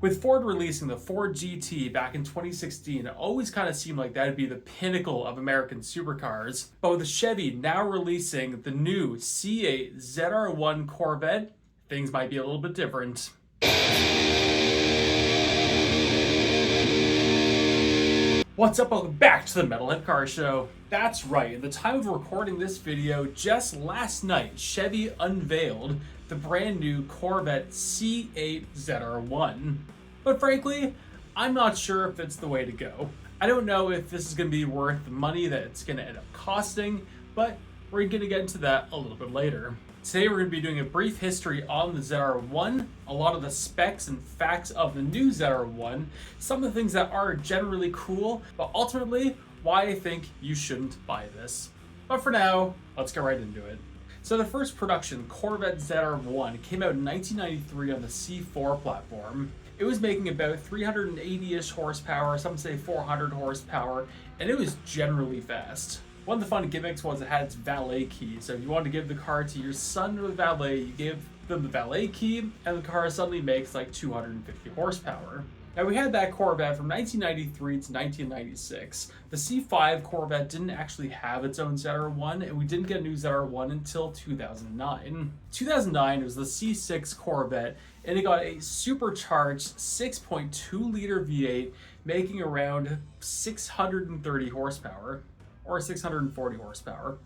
With Ford releasing the Ford GT back in 2016, it always kind of seemed like that would be the pinnacle of American supercars. But with Chevy now releasing the new C8 ZR1 Corvette, things might be a little bit different. What's up, welcome back to the Metalhead Car Show. That's right, at the time of recording this video, just last night, Chevy unveiled the brand new Corvette C8 ZR1. But frankly, I'm not sure if it's the way to go. I don't know if this is going to be worth the money that it's going to end up costing, but we're going to get into that a little bit later. Today we're going to be doing a brief history on the ZR1, a lot of the specs and facts of the new ZR1, some of the things that are generally cool, but ultimately why I think you shouldn't buy this. But for now, let's get right into it. So the first production Corvette ZR1 came out in 1993 on the C4 platform. It was making about 380-ish horsepower, some say 400 horsepower, and it was generally fast. One of the fun gimmicks was it had its valet key, so if you wanted to give the car to your son or the valet, you gave them the valet key, and the car suddenly makes like 250 horsepower. Now we had that Corvette from 1993 to 1996. The C5 Corvette didn't actually have its own ZR1, and we didn't get a new ZR1 until 2009. 2009 was the C6 Corvette, and it got a supercharged 6.2 liter V8, making around 630 horsepower. Or 640 horsepower.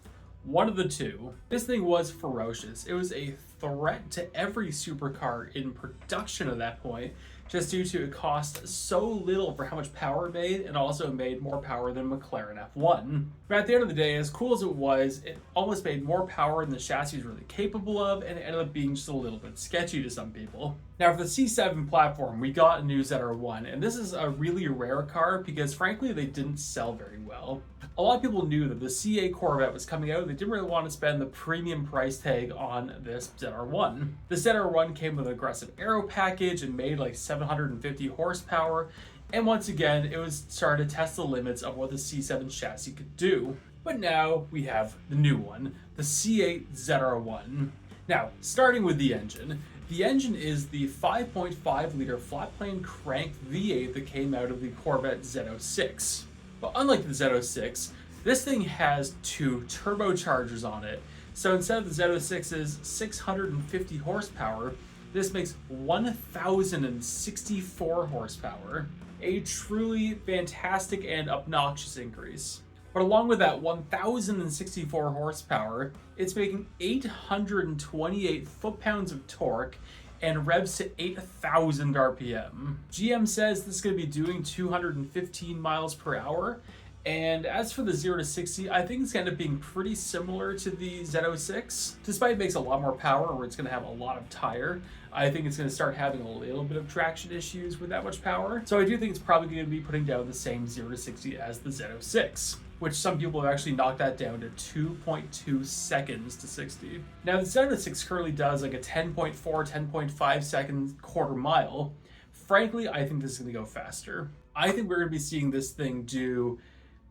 One of the two. This thing was ferocious. It was a threat to every supercar in production at that point, just due to it cost so little for how much power it made, and also made more power than McLaren F1. But at the end of the day, as cool as it was, it almost made more power than the chassis was really capable of, and it ended up being just a little bit sketchy to some people. Now for the C7 platform, we got a new ZR1, and this is a really rare car because frankly, they didn't sell very well. A lot of people knew that the C8 Corvette was coming out. They didn't really want to spend the premium price tag on this ZR1. The ZR1 came with an aggressive aero package and made like 750 horsepower. And once again, it was starting to test the limits of what the C7 chassis could do. But now we have the new one, the C8 ZR1. Now, starting with the engine. The engine is the 5.5 liter flat plane crank V8 that came out of the Corvette Z06. But unlike the Z06, this thing has two turbochargers on it. So instead of the Z06's 650 horsepower, this makes 1,064 horsepower. A truly fantastic and obnoxious increase. But along with that 1,064 horsepower, it's making 828 foot-pounds of torque and revs to 8,000 RPM. GM says this is going to be doing 215 miles per hour. And as for the 0 to 60, I think it's going to end up being pretty similar to the Z06. Despite it makes a lot more power, or it's going to have a lot of tire, I think it's going to start having a little bit of traction issues with that much power. So I do think it's probably going to be putting down the same 0 to 60 as the Z06. Which some people have actually knocked that down to 2.2 seconds to 60. Now the Z06 currently does like a 10.4, 10.5 second quarter mile. Frankly, I think this is going to go faster. I think we're going to be seeing this thing do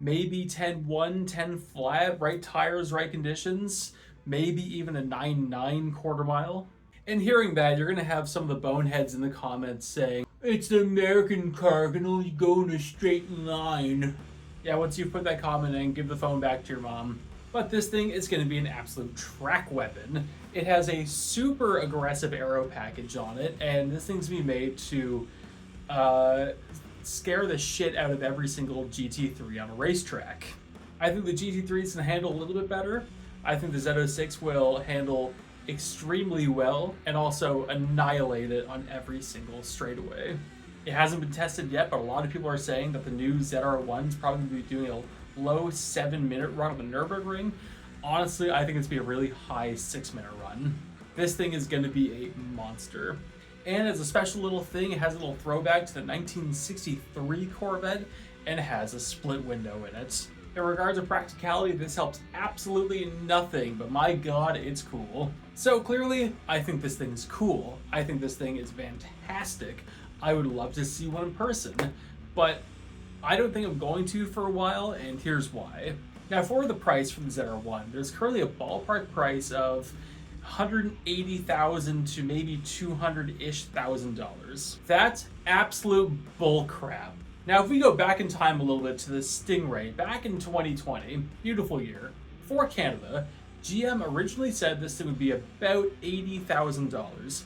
maybe 10.1, 10 flat, right tires, right conditions, maybe even a 9.9 quarter mile. And hearing that, you're going to have some of the boneheads in the comments saying, it's an American car, can only go in a straight line. Yeah, once you put that comment in, give the phone back to your mom. But this thing is going to be an absolute track weapon. It has a super aggressive aero package on it, and this thing's going to be made to scare the shit out of every single GT3 on a racetrack. I think the GT3 is going to handle a little bit better. I think the Z06 will handle extremely well and also annihilate it on every single straightaway. It hasn't been tested yet, but a lot of people are saying that the new ZR1 is probably going to be doing a low 7-minute run on the Nürburgring. Honestly, I think it's going to be a really high 6-minute run. This thing is going to be a monster. And as a special little thing, it has a little throwback to the 1963 Corvette, and it has a split window in it. In regards to practicality, this helps absolutely nothing, but my god, it's cool. So clearly, I think this thing is cool. I think this thing is fantastic. I would love to see one in person, but I don't think I'm going to for a while, and here's why. Now for the price for the ZR1, there's currently a ballpark price of $180,000 to maybe $200-ish thousand. That's absolute bull crap. Now, if we go back in time a little bit to the Stingray, back in 2020, beautiful year, for Canada, GM originally said this thing would be about $80,000.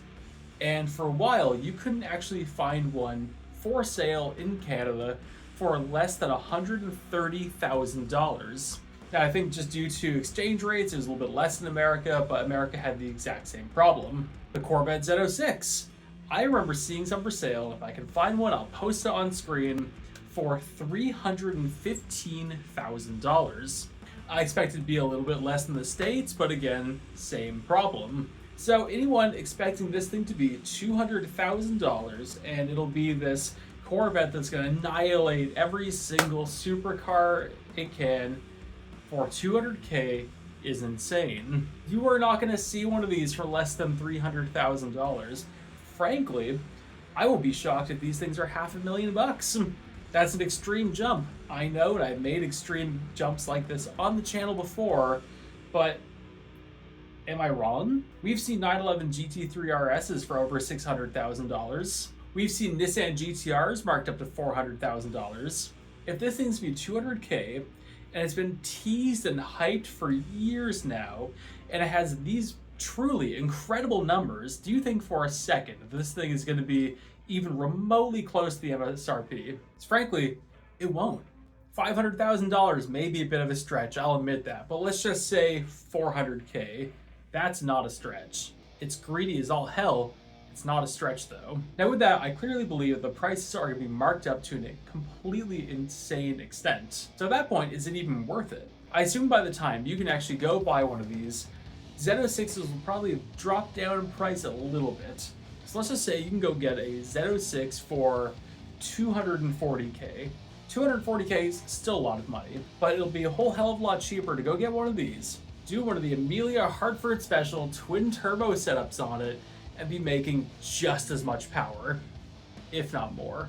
And for a while, you couldn't actually find one for sale in Canada for less than $130,000. Now, I think just due to exchange rates, it was a little bit less in America, but America had the exact same problem. The Corvette Z06. I remember seeing some for sale. If I can find one, I'll post it on screen for $315,000. I expect it to be a little bit less in the States, but again, same problem. So anyone expecting this thing to be $200,000 and it'll be this Corvette that's going to annihilate every single supercar it can for $200K is insane. You are not going to see one of these for less than $300,000. Frankly, I will be shocked if these things are $500,000. That's an extreme jump. I know, and I've made extreme jumps like this on the channel before, but am I wrong? We've seen 911 GT3 RSs for over $600,000. We've seen Nissan GTRs marked up to $400,000. If this thing's be $200K, and it's been teased and hyped for years now, and it has these truly incredible numbers, do you think for a second that this thing is going to be even remotely close to the MSRP? Frankly, it won't. $500,000 may be a bit of a stretch, I'll admit that, but let's just say $400K. That's not a stretch. It's greedy as all hell. It's not a stretch though. Now with that, I clearly believe that the prices are going to be marked up to a completely insane extent. So at that point, is it even worth it? I assume by the time you can actually go buy one of these, Z06s will probably drop down in price a little bit. So let's just say you can go get a Z06 for $240K. $240K is still a lot of money, but it'll be a whole hell of a lot cheaper to go get one of these, do one of the Amelia Hartford Special twin turbo setups on it, and be making just as much power, if not more.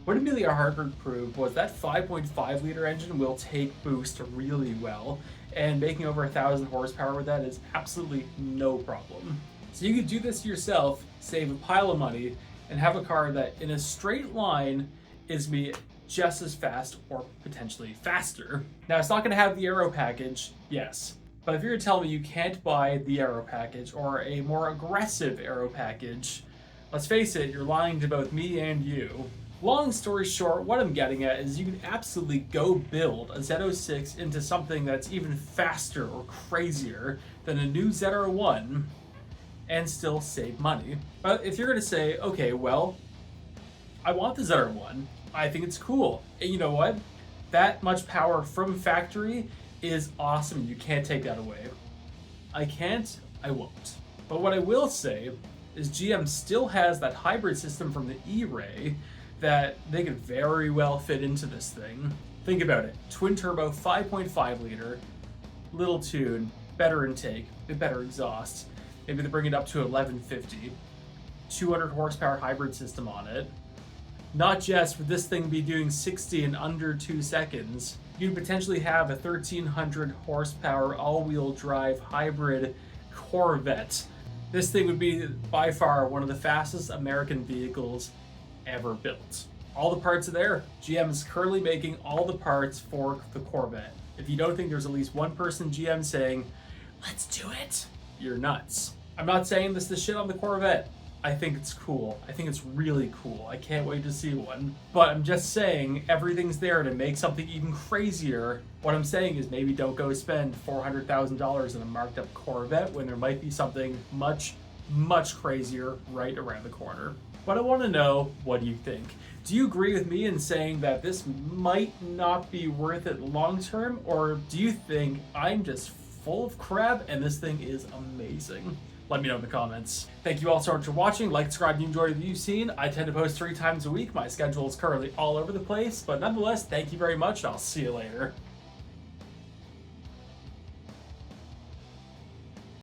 What Amelia Hartford proved was that 5.5 liter engine will take boost really well, and making over 1,000 horsepower with that is absolutely no problem. So you could do this yourself, save a pile of money, and have a car that in a straight line is be just as fast or potentially faster. Now it's not going to have the aero package, yes, but if you're telling me you can't buy the aero package or a more aggressive aero package, let's face it, you're lying to both me and you. Long story short, what I'm getting at is you can absolutely go build a Z06 into something that's even faster or crazier than a new ZR1 and still save money. But if you're going to say, okay, well, I want the ZR1, I think it's cool. And you know what? That much power from factory is awesome. You can't take that away. I can't, I won't. But what I will say is GM still has that hybrid system from the E-Ray that they could very well fit into this thing. Think about it. Twin turbo, 5.5 liter, little tune, better intake, better exhaust. Maybe they bring it up to 1150. 200 horsepower hybrid system on it. Not just would this thing be doing 60 in under 2 seconds, you'd potentially have a 1300 horsepower all-wheel drive hybrid Corvette. This thing would be by far one of the fastest American vehicles ever built. All the parts are there. GM is currently making all the parts for the Corvette. If you don't think there's at least one person GM saying, let's do it, you're nuts. I'm not saying this to shit on the Corvette. I think it's cool. I think it's really cool. I can't wait to see one. But I'm just saying everything's there to make something even crazier. What I'm saying is maybe don't go spend $400,000 in a marked up Corvette when there might be something much, much crazier right around the corner. But I want to know, what do you think? Do you agree with me in saying that this might not be worth it long term? Or do you think I'm just full of crap and this thing is amazing? Let me know in the comments. Thank you all so much for watching. Like, subscribe if you enjoyed what you've seen. I tend to post 3 times a week. My schedule is currently all over the place, but nonetheless, thank you very much. I'll see you later.